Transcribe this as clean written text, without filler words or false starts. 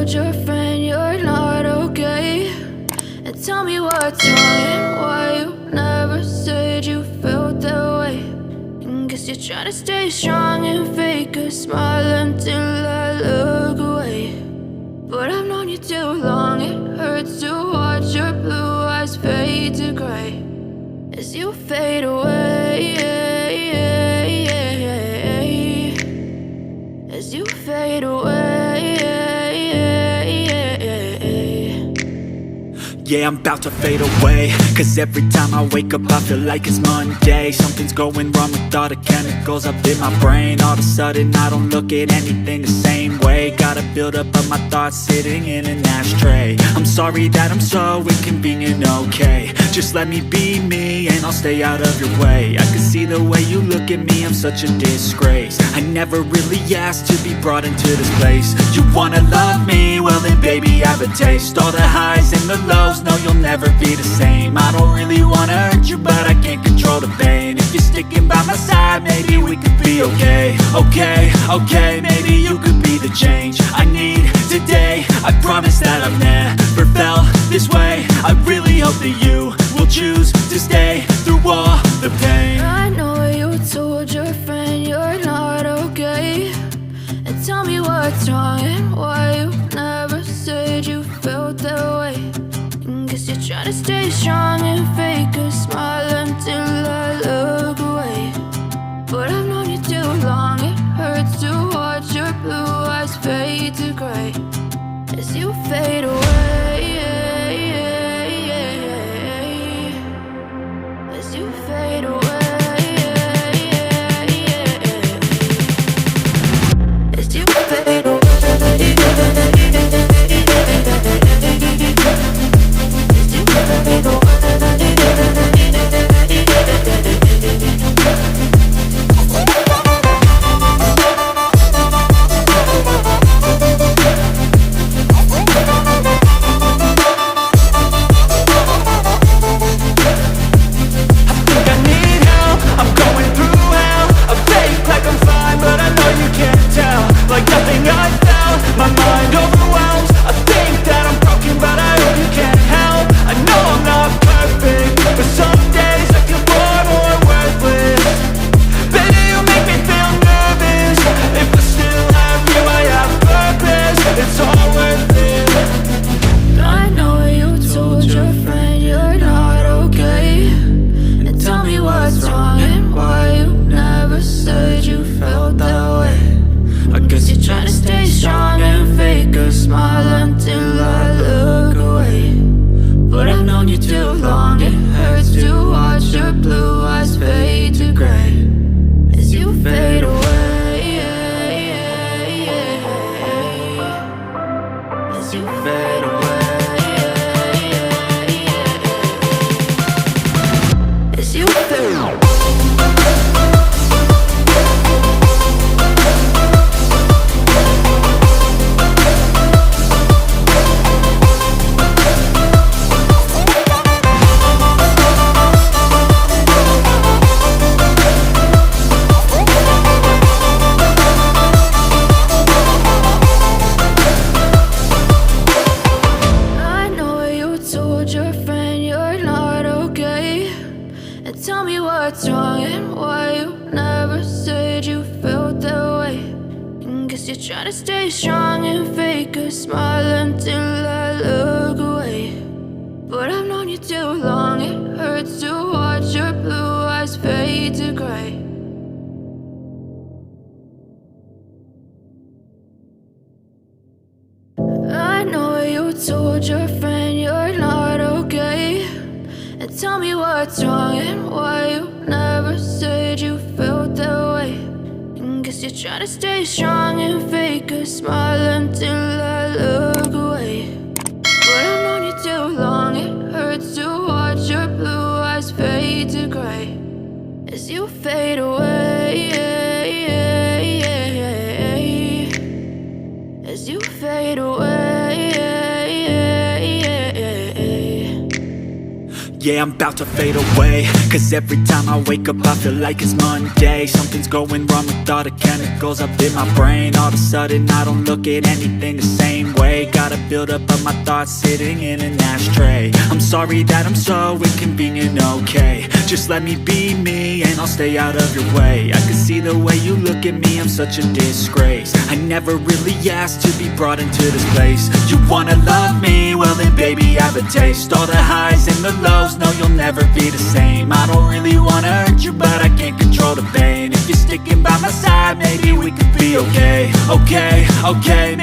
told your friend you're not okay? And tell me what's wrong and why you never said you felt that way. And guess you're trying to stay strong and fake a smile until I look away. But I've known you too long, it hurts to watch your blue eyes fade to gray as you fade away, as you fade away. Yeah, I'm about to fade away, cause every time I wake up I feel like it's Monday. Something's going wrong with all the chemicals up in my brain. All of a sudden I don't look at anything the same way. Got a buildup of my thoughts sitting in an ashtray. I'm sorry that I'm so inconvenient, okay? Just let me be me and I'll stay out of your way. I can see the way you look at me, I'm such a disgrace. I never really asked to be brought into this place. You wanna love me? Well then baby have a taste. All the highs and the lows, no you'll never be the same. I don't really wanna hurt you but I can't control the pain. If you're sticking by my side maybe we could be okay. Okay, maybe you could be the change I need today. I promise that I've never felt this way. I really hope that you will choose to stay through all the pain. I know you told your friend you're not okay. And tell me what's wrong and why you never said you felt that way. And guess you're trying to stay strong and fake a smile until I look away. But I've known you too long, it hurts to watch your blue eyes fade to gray as you fade away, as you fade away, as you fade away. yeah, I'm about to fade away. Cause every time I wake up I feel like it's Monday. Something's going wrong with all the chemicals up in my brain. All of a sudden I don't look at anything the same way. Gotta build up of my thoughts sitting in an ashtray. I'm sorry that I'm so inconvenient, okay. Just let me be me and I'll stay out of your way. I can see the way you look at me, I'm such a disgrace. I never really asked to be brought into this place. You wanna love me? Well then baby, have a taste. All the highs and the lows, no you'll never be the same. I don't really wanna hurt you, but I can't control the pain. If you're sticking by my side, maybe we could be okay. Okay, okay,